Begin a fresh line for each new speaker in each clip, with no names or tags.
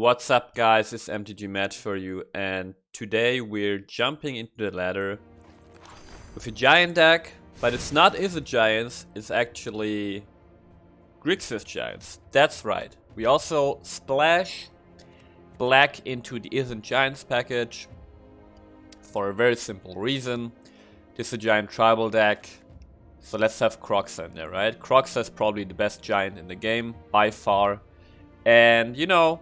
What's up guys, it's MTG Match for you, and today we're jumping into the ladder with a giant deck, but it's not Izzet Giants, it's actually Grixis Giants. That's right. We also splash black into the Izzet Giants package for a very simple reason. This is a giant tribal deck, so let's have Croxa in there, right? Croxa is probably the best giant in the game, by far. And you know,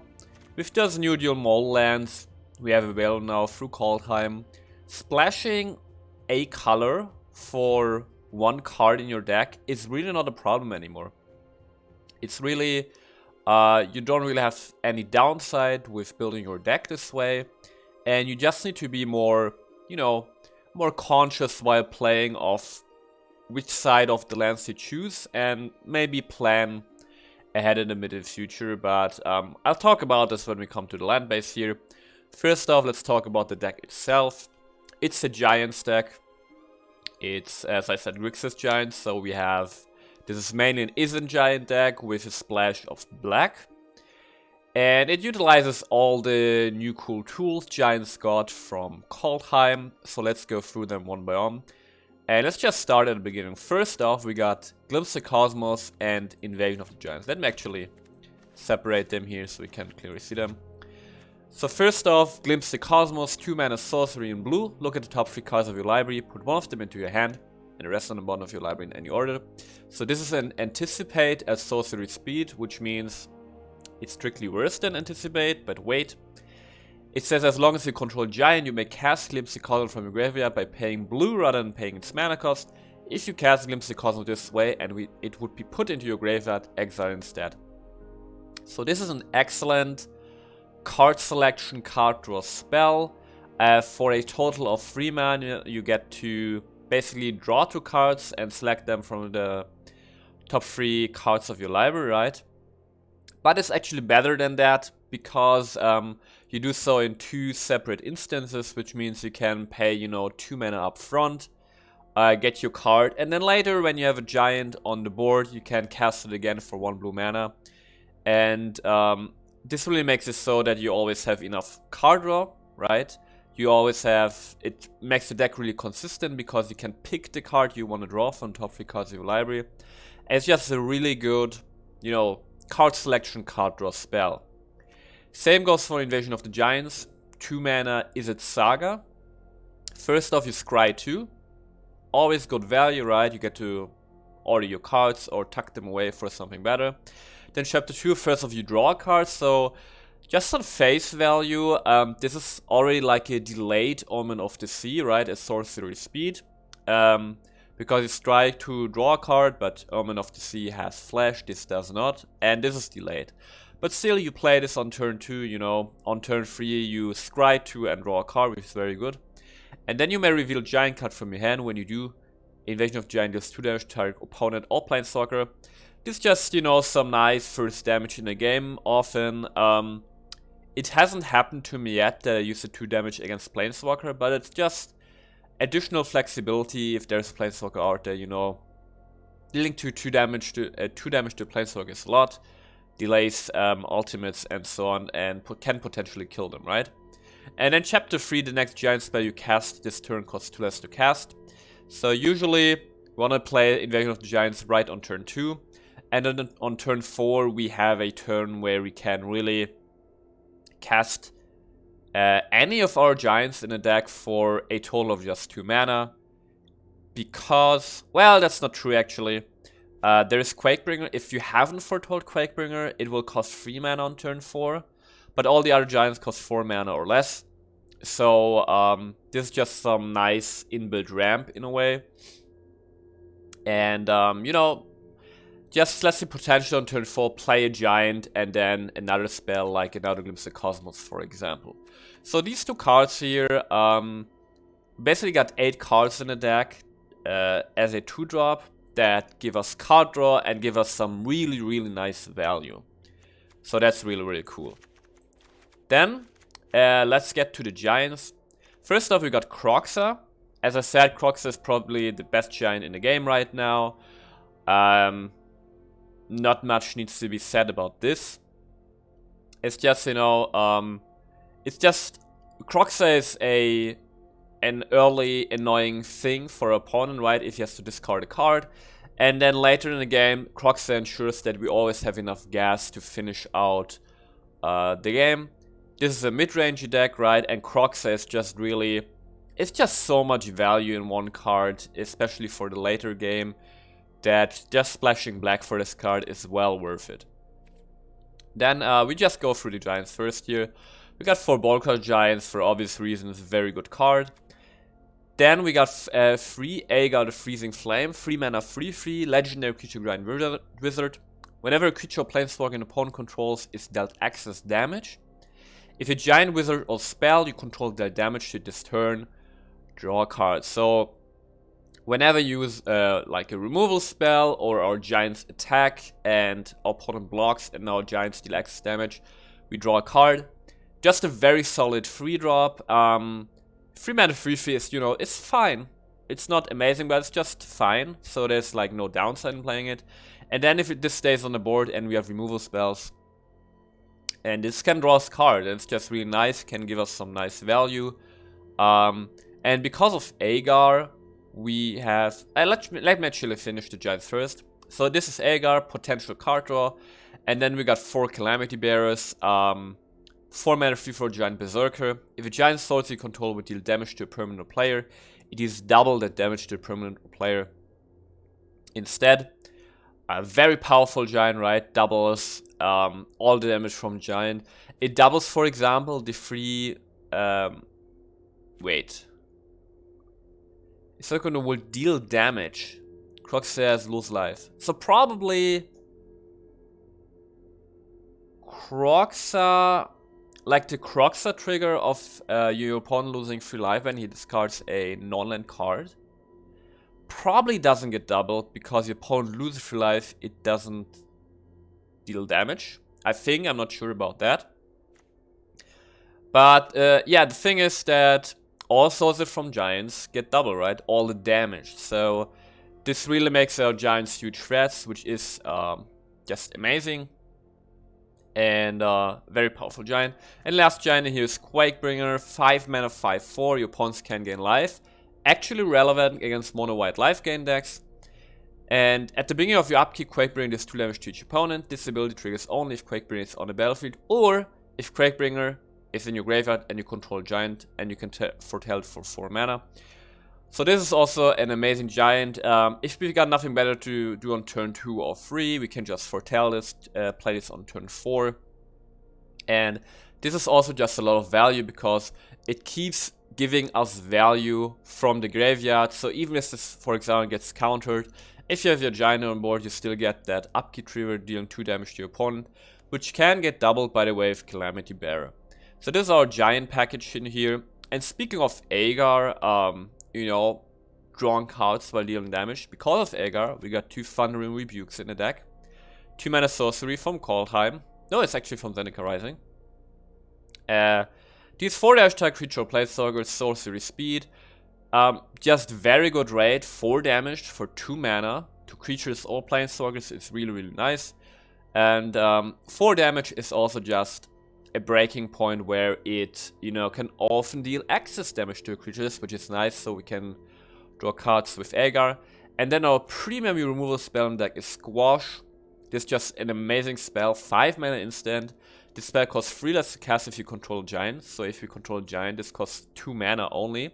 with those new dual model lands we have available now through Kaldheim, splashing a color for one card in your deck is really not a problem anymore. It's really, you don't really have any downside with building your deck this way, and you just need to be more, you know, more conscious while playing of which side of the lands you choose, and maybe plan ahead in the middle future, but I'll talk about this when we come to the land base here. First off, let's talk about the deck itself. It's a Giants deck. It's, as I said, Grixis Giants, so we have, this is mainly an Izzet Giant deck with a splash of black. And it utilizes all the new cool tools Giants got from Kaldheim, so let's go through them one by one. And let's just start at the beginning. First off, we got Glimpsey Cosmos and Invasion of the Giants. Let me actually separate them here so we can clearly see them. So first off, Glimpsey Cosmos, 2-mana sorcery in blue. Look at the top 3 cards of your library, put one of them into your hand, and the rest on the bottom of your library in any order. So this is an Anticipate at sorcery speed, which means it's strictly worse than Anticipate, but wait. It says as long as you control Giant, you may cast Glimpsey Cosmos from your graveyard by paying blue rather than paying its mana cost. If you cast Glimpsey Cosmos this way, and it would be put into your graveyard, exile instead. So this is an excellent card selection, card draw spell. For a total of 3 mana, you get to basically draw 2 cards and select them from the top 3 cards of your library, right? But it's actually better than that, because you do so in 2 separate instances, which means you can pay, you know, 2 mana up front, get your card, and then later when you have a giant on the board, you can cast it again for 1 blue mana. And this really makes it so that you always have enough card draw, right? You always have, it makes the deck really consistent because you can pick the card you want to draw from top 3 cards of your library. And it's just a really good, you know, card selection, card draw spell. Same goes for Invasion of the Giants. 2 mana Izzet Saga. First off, you scry 2. Always good value, right? You get to order your cards or tuck them away for something better. Then chapter 2, first off, you draw a card. So just on face value, this is already like a delayed Omen of the Sea, right? A sorcery speed. Because you strike to draw a card, but Omen of the Sea has flash, this does not, and this is delayed. But still, you play this on turn 2, you know, on turn 3 you scry 2 and draw a card, which is very good. And then you may reveal Giant card from your hand. When you do, Invasion of Giant deals 2 damage to target opponent or Planeswalker. This is just, you know, some nice first damage in the game. Often, it hasn't happened to me yet that I use the 2 damage against Planeswalker, but it's just additional flexibility if there's a Planeswalker out there, you know. Dealing 2 damage to Planeswalker is a lot. Delays ultimates and so on, and can potentially kill them, right? And then chapter 3, the next giant spell you cast this turn costs 2 less to cast. So usually we want to play Invasion of the Giants right on turn 2, and then on turn 4 we have a turn where we can really cast any of our giants in a deck for a total of just 2 mana. Because, well, that's not true actually. There is Quakebringer. If you haven't foretold Quakebringer, it will cost 3 mana on turn 4. But all the other giants cost 4 mana or less. So this is just some nice inbuilt ramp in a way. And you know, just let's see potential on turn 4, play a giant, and then another spell like another Glimpse of Cosmos, for example. So these 2 cards here, basically got 8 cards in the deck as a 2-drop. That give us card draw and give us some really, really nice value. So that's really, really cool. Then, let's get to the giants. First off, we got Croxa. As I said, Croxa is probably the best giant in the game right now. Not much needs to be said about this. It's just, you know, it's just Croxa is an early annoying thing for our opponent, right? If he has to discard a card. And then later in the game, Croxa ensures that we always have enough gas to finish out the game. This is a mid-range deck, right? And Croxa is just really... It's just so much value in one card, especially for the later game, that just splashing black for this card is well worth it. Then we just go through the Giants first here. We got 4 Bolker Giants for obvious reasons, very good card. Then we got 3 Aegar the Freezing Flame, 3 mana 3/3, legendary creature grind wizard. Whenever a creature or planeswalker an opponent controls is dealt excess damage. If a giant wizard or spell you control dealt damage to this turn, draw a card. So whenever you use like a removal spell or our giants attack and our opponent blocks and our giants deal excess damage, we draw a card. Just a very solid 3-drop. 3 mana 3/3 is, you know, it's fine. It's not amazing, but it's just fine. So there's like no downside in playing it. And then if this stays on the board and we have removal spells, and this can draw us card, and it's just really nice, can give us some nice value. And because of Aegar, we have... let me actually finish the Giants first. So this is Aegar, potential card draw. And then we got 4 Calamity Bearers. 4 mana 3/4 Giant Berserker. If a giant source you control would deal damage to a permanent player, it is double that damage to a permanent player instead. A very powerful giant, right? Doubles all the damage from giant. It doubles, for example, the free... wait. It's not gonna will deal damage. Croxa has lose life. So probably... Croxa... Like the Croxa trigger of your opponent losing 3 life when he discards a non-land card. Probably doesn't get doubled because your opponent loses 3 life, it doesn't deal damage. I think, I'm not sure about that. But yeah, the thing is that all sources from giants get double, right? All the damage. So this really makes our giants huge threats, which is just amazing. And very powerful giant. And last giant here is Quakebringer, 5 mana 5/4, your opponents can gain life. Actually relevant against mono white life gain decks. And at the beginning of your upkeep, Quakebringer does 2 damage to each opponent. This ability triggers only if Quakebringer is on the battlefield, or if Quakebringer is in your graveyard and you control giant and you can foretell it for 4 mana. So this is also an amazing giant. If we got nothing better to do on turn 2 or 3, we can just foretell this, play this on turn 4. And this is also just a lot of value because it keeps giving us value from the graveyard. So even if this, for example, gets countered, if you have your giant on board, you still get that upkeep trigger dealing 2 damage to your opponent, which can get doubled by the way of Calamity Bearer. So this is our giant package in here. And speaking of Aegar, you know, drawing cards while dealing damage. Because of Aegar, we got 2 Thundering Rebukes in the deck. 2 mana sorcery from Kaldheim. No, it's actually from Zendika Rising. These 4 # creature or planeswalker sorcery speed. Just very good rate, 4 damage for 2 mana to creatures or planeswalkers. It's really, really nice. And 4 damage is also just a breaking point where it, you know, can often deal excess damage to creatures, which is nice, so we can draw cards with Aegar. And then our premium removal spell in deck is Squash. This is just an amazing spell, 5 mana instant. This spell costs 3 less to cast if you control a giant. So if you control a giant, this costs 2 mana only.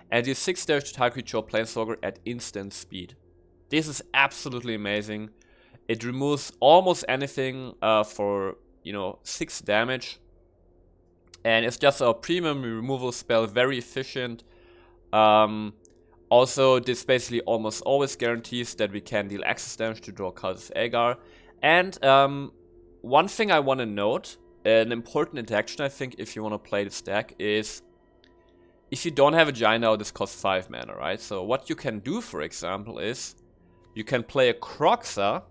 And deals 6 damage to target creature or planeswalker at instant speed. This is absolutely amazing. It removes almost anything for, you know, 6 damage. And it's just a premium removal spell, very efficient. Also, this basically almost always guarantees that we can deal excess damage to draw cards with Aegar. And one thing I want to note, an important interaction I think if you want to play this deck is, if you don't have a giant now, this costs 5 mana, right? So what you can do, for example, is you can play a Croxa.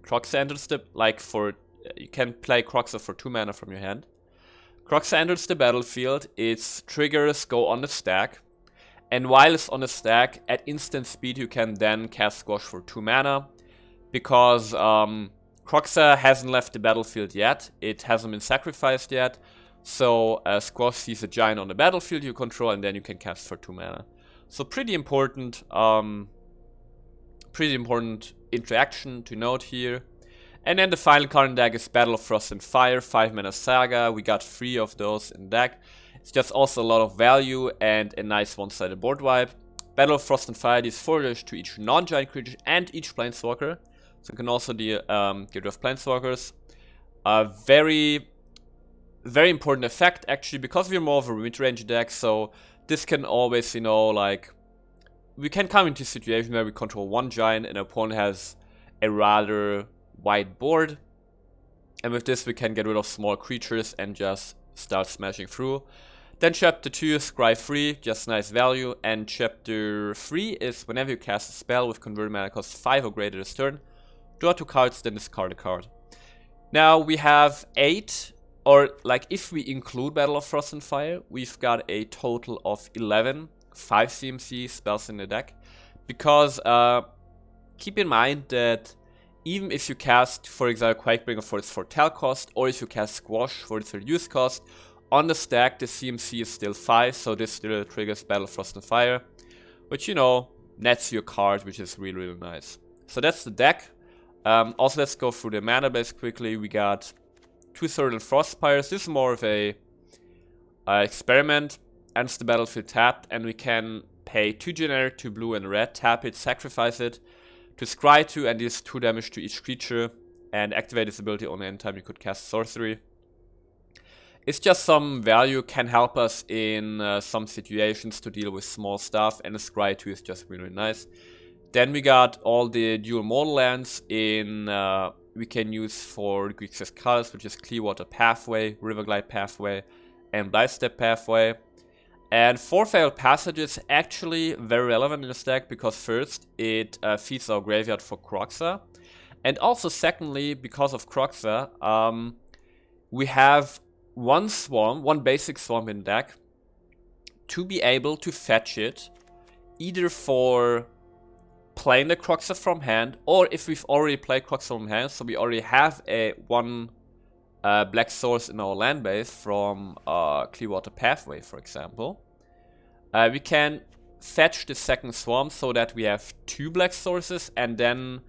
Croxa enters the, like for, you can play Croxa for 2 mana from your hand. Croxa enters the battlefield, its triggers go on the stack. And while it's on the stack, at instant speed you can then cast Squash for 2 mana. Because Croxa hasn't left the battlefield yet. It hasn't been sacrificed yet. So Squash sees a giant on the battlefield you control, and then you can cast for 2 mana. So pretty important interaction to note here. And then the final card in deck is Battle of Frost and Fire, 5 mana Saga. We got 3 of those in deck. It's just also a lot of value and a nice one-sided board wipe. Battle of Frost and Fire deals 4 damage to each non-giant creature and each planeswalker. So you can also get rid of planeswalkers. Very important effect actually, because we're more of a mid-range deck, so this can always, you know, like, we can come into a situation where we control 1 giant and an opponent has a rather wide board. And with this we can get rid of small creatures and just start smashing through. Then chapter 2 is Scry 3, just nice value. And chapter 3 is whenever you cast a spell with converted mana cost 5 or greater this turn, draw 2 cards, then discard a card. Now we have 8, or like if we include Battle of Frost and Fire, we've got a total of 11 5 CMC spells in the deck. Because keep in mind that even if you cast, for example, Quakebringer for its Foretell cost, or if you cast Squash for its reduce cost, on the stack the CMC is still 5, so this still triggers Battle of Frost and Fire, which, you know, nets you a card, which is really nice. So that's the deck. Also, let's go through the mana base quickly. We got 2 Certain Frostspires. This is more of a experiment. Ends the battlefield tapped, and we can pay 2 generic, 2 blue and red, tap it, sacrifice it to scry 2 and deals 2 damage to each creature, and activate this ability only anytime you could cast sorcery. It's just some value, can help us in some situations to deal with small stuff, and the scry 2 is just really nice. Then we got all the dual modal lands in we can use for Grixis Giants, which is Clearwater Pathway, Riverglide Pathway, and Blightstep Pathway. And 4 Failed Passages actually very relevant in this deck, because first, it feeds our graveyard for Croxa. And also secondly, because of Croxa, we have one basic swamp in deck to be able to fetch it, either for playing the Croxa from hand, or if we've already played Croxa from hand, so we already have a 1 black source in our land base from Clearwater Pathway, for example. We can fetch the second swamp so that we have 2 black sources, and then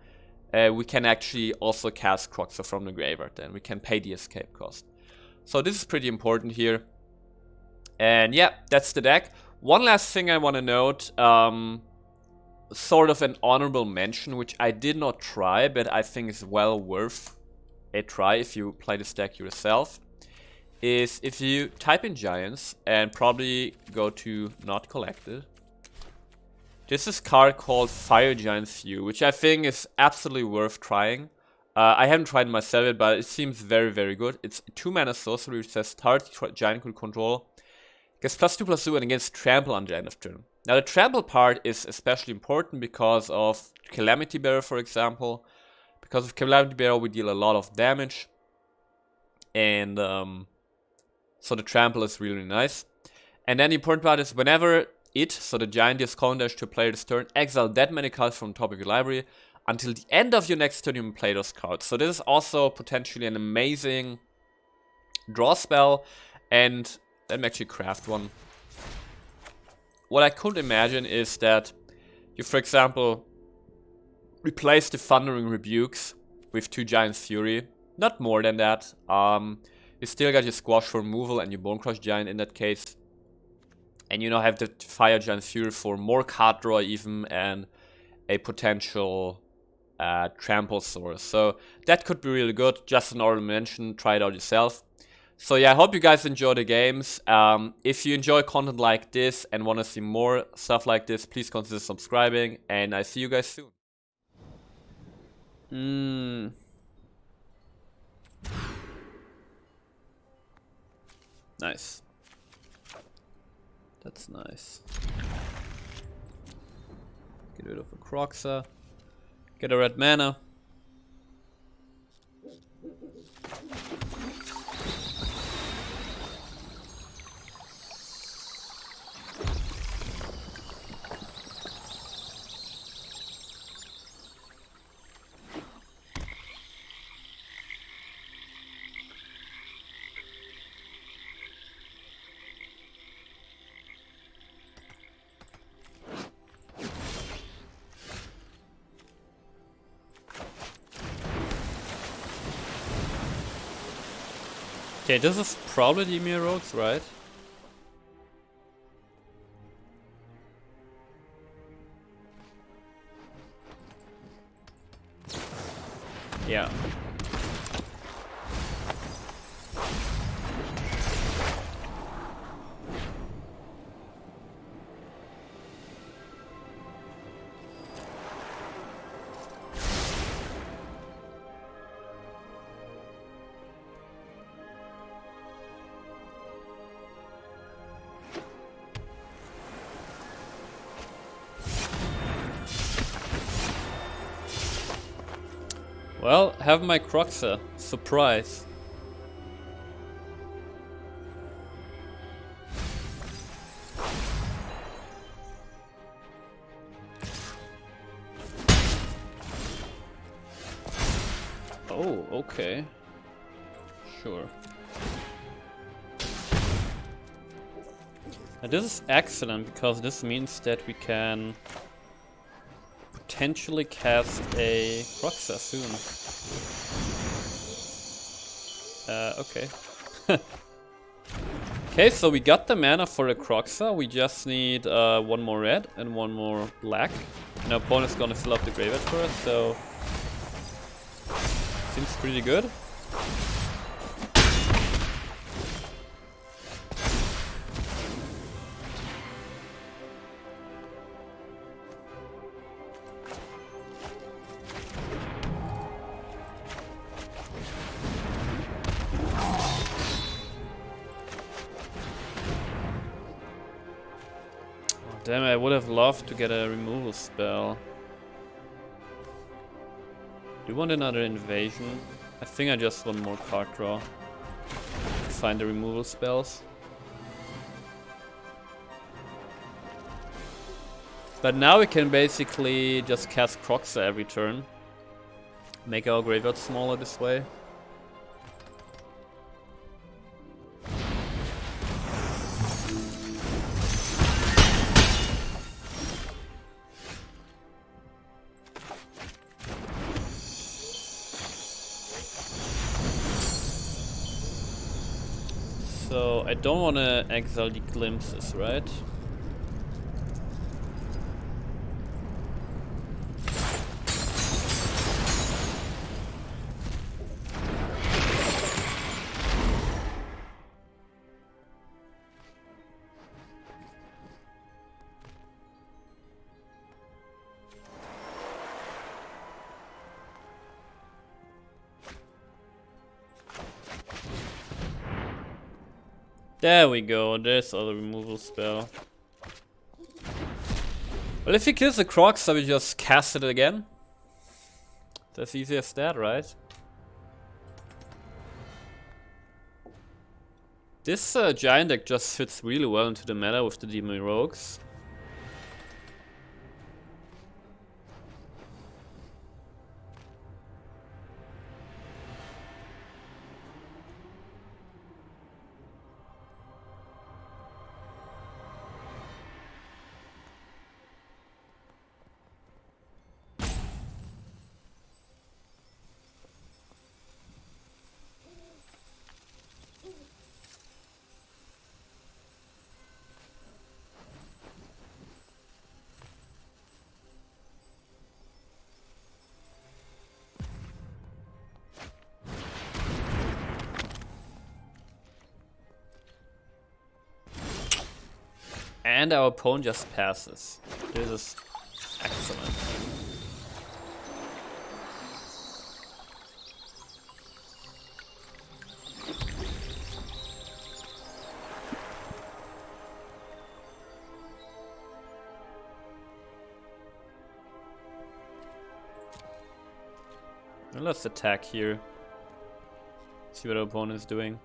we can actually also cast Croxa from the graveyard, and we can pay the escape cost. So this is pretty important here. And yeah, that's the deck. One last thing I want to note, sort of an honorable mention, which I did not try, but I think is well worth a try if you play this deck yourself, is if you type in Giants and probably go to Not Collected. This is a card called Fire Giants View, which I think is absolutely worth trying. I haven't tried it myself yet, but it seems very good. It's a 2 mana sorcery which says target giant could control gets +2/+2 and against trample on the end of turn. Now the trample part is especially important because of Calamity Bearer, for example. Because of Calamity Bearer we deal a lot of damage, and so the trample is really nice. And then the important part is whenever so the giant deals counter dash to a player this turn, exile that many cards from the top of your library. Until the end of your next turn you may play those cards. So this is also potentially an amazing draw spell, and let me actually craft one. What I could imagine is that you, for example, replace the Thundering Rebukes with 2 Giants Fury. Not more than that. You still got your Squash for removal and your Bone Crush Giant in that case. And you now have the Fire Giant Fury for more card draw even, and a potential trample source. So that could be really good. Just an honorable mention, try it out yourself. So yeah, I hope you guys enjoy the games. If you enjoy content like this and want to see more stuff like this, please consider subscribing, and I see you guys soon. Nice. That's nice. Get rid of a Croxa. Get a red mana. Okay, this is probably the Emir Rogues, right? Yeah. Well, have my Croxa. Surprise. Oh, okay. Sure. Now this is excellent because this means that we can potentially cast a Croxa soon. Okay. Okay, so we got the mana for a Croxa. We just need one more red and one more black. And our opponent's gonna fill up the graveyard for us, so seems pretty good. Damn, I would have loved to get a removal spell. Do you want another invasion? I think I just want more card draw to find the removal spells. But now we can basically just cast Croxa every turn. Make our graveyard smaller this way. So I don't want to exile the Glimpses, right? There we go, there's other removal spell. Well, if he kills the Croxa, we just cast it again. It's as easy as that, right? This giant deck just fits really well into the meta with the Demon Rogues. And our opponent just passes. This is excellent. Well, let's attack here. See what our opponent is doing.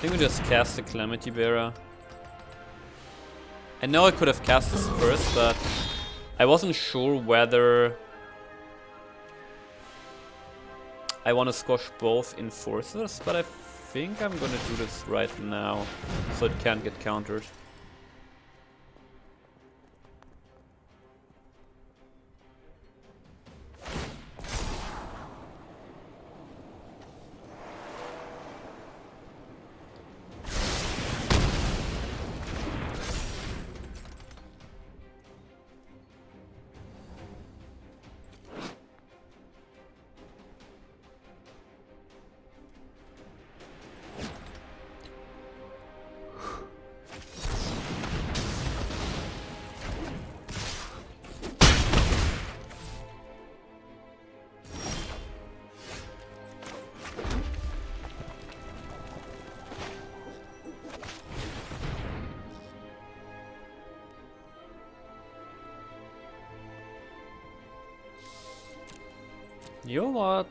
think we just cast the Calamity Bearer. I know I could have cast this first, but I wasn't sure whether I want to squash both Enforcers, but I think I'm gonna do this right now, so it can't get countered. You know what?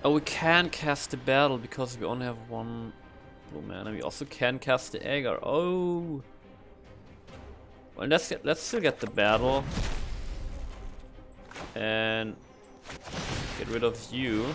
Oh, we can cast the battle because we only have one blue mana. We also can cast the Agar. Oh, well, let's still get the battle and get rid of you.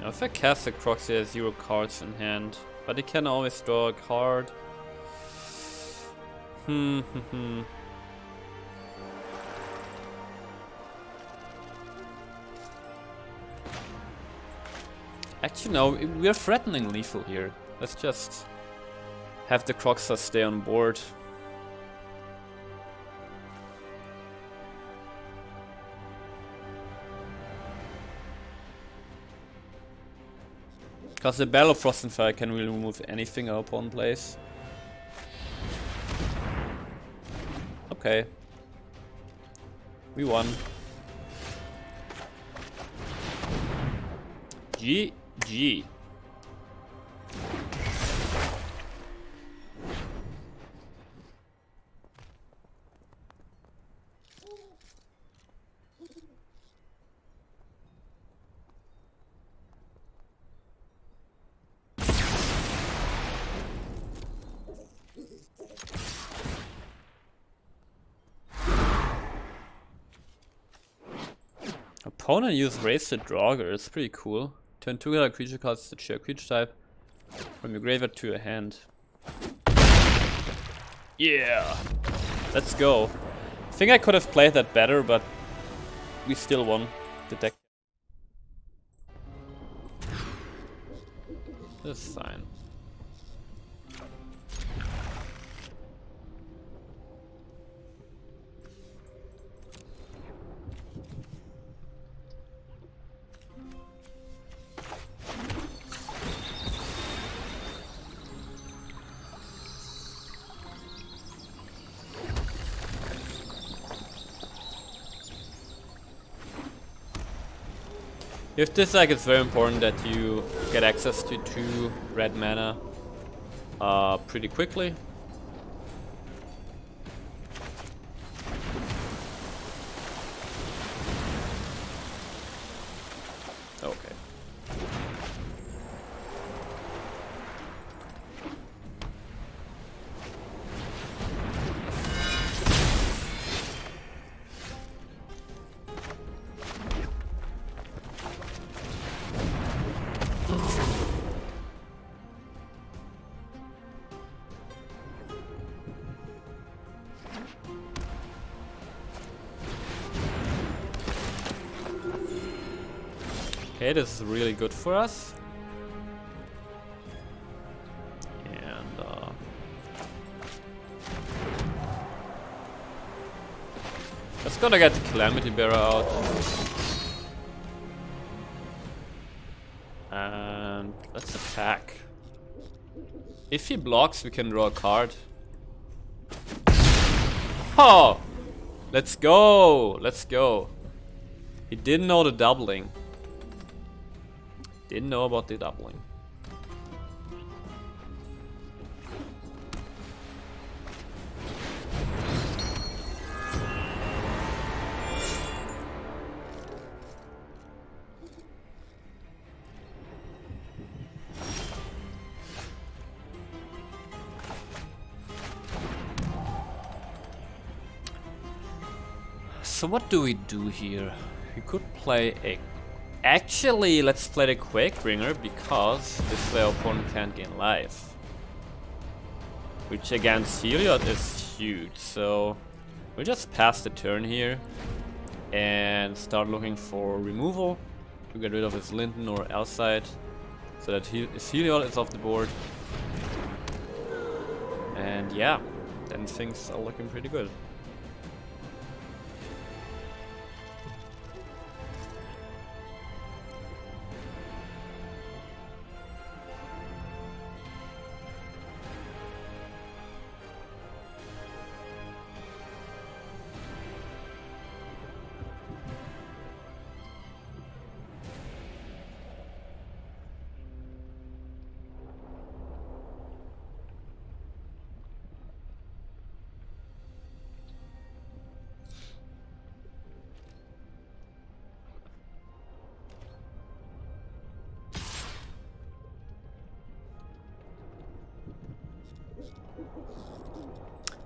Now if I cast a Croxa, he has 0 cards in hand, but he can always draw a card. Actually, no, we're threatening lethal here. Let's just have the Croxa stay on board. Because the Battle of Frost and Fire can really remove anything our opponent plays. Okay. We won. GG. Opponent used Raise the Draugr, it's pretty cool. Turn 2 other creature cards that share creature type from your graveyard to your hand. Yeah! Let's go. I think I could have played that better, but we still won the deck. This is fine. With this deck, it's very important that you get access to 2 red mana pretty quickly. Okay. Okay, this is really good for us. And Let's gonna get the Calamity Bearer out. And let's attack. If he blocks, we can draw a card. Oh! Let's go! Let's go. He didn't know the doubling. Didn't know about the doubling. So what do we do here? We could play a... Actually, let's play the Quakebringer, because this way our opponent can't gain life. Which against Heliod is huge, so... we'll just pass the turn here. And start looking for removal. To get rid of his Linden or Elside. So that his Heliod is off the board. And yeah, then things are looking pretty good.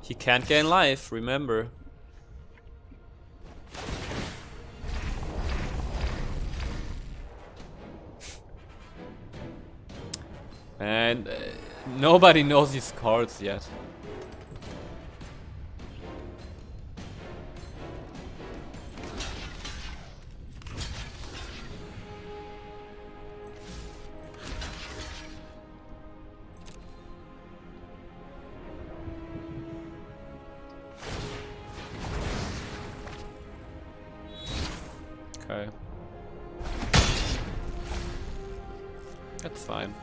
He can't gain life, remember. And nobody knows his cards yet. Okay. That's fine.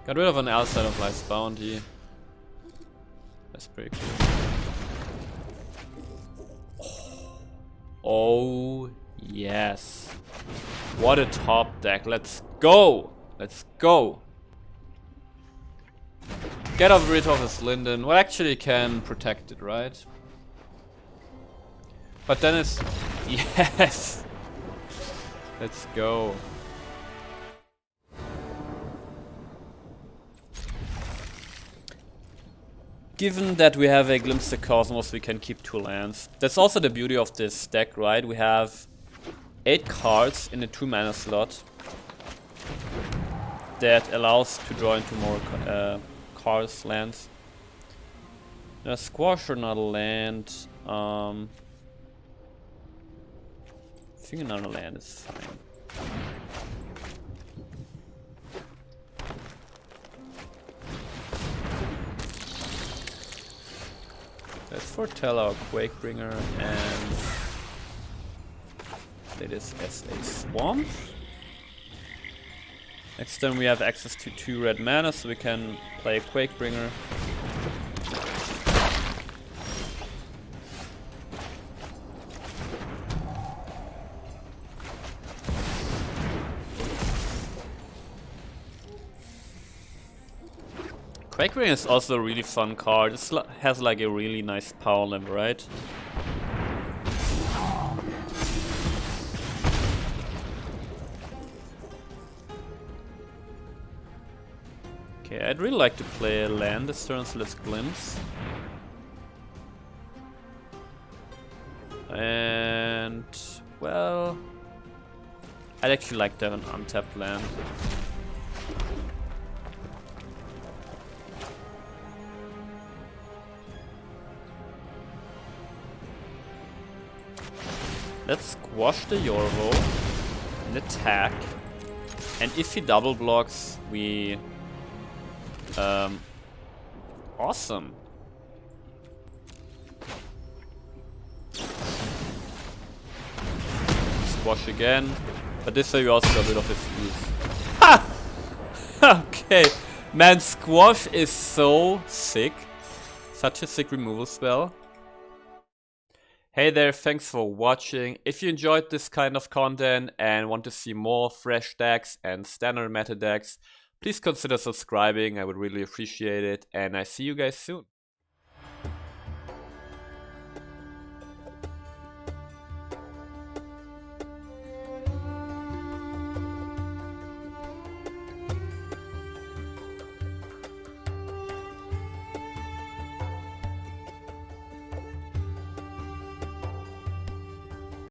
Got rid of an outside of Life's Bounty. That's pretty cool. Oh, yes. What a top deck. Let's go! Let's go! Get rid of his Linden. Well, actually can protect it, right? But then it's... Yes! Let's go. Given that we have a Glimpsey Cosmos, we can keep 2 lands. That's also the beauty of this deck, right? We have 8 cards in a 2 mana slot that allows to draw into more cards, lands. Now, Squash or not a land. I think another land is fine. Let's foretell our Quakebringer and play this as a swamp. Next turn we have access to 2 red mana, so we can play a Quakebringer. Quakebringer is also a really fun card. It has like a really nice power level, right? Okay, I'd really like to play a land this turn, so let's Glimpse. And, well, I'd actually like to have an untapped land. Let's squash the Yorvo and attack. And if he double blocks, we... awesome. Squash again. But this way we also got rid of his use. Ha! Okay. Man, Squash is so sick. Such a sick removal spell. Hey there, thanks for watching. If you enjoyed this kind of content and want to see more fresh decks and standard meta decks, please consider subscribing. I would really appreciate it. And I see you guys soon.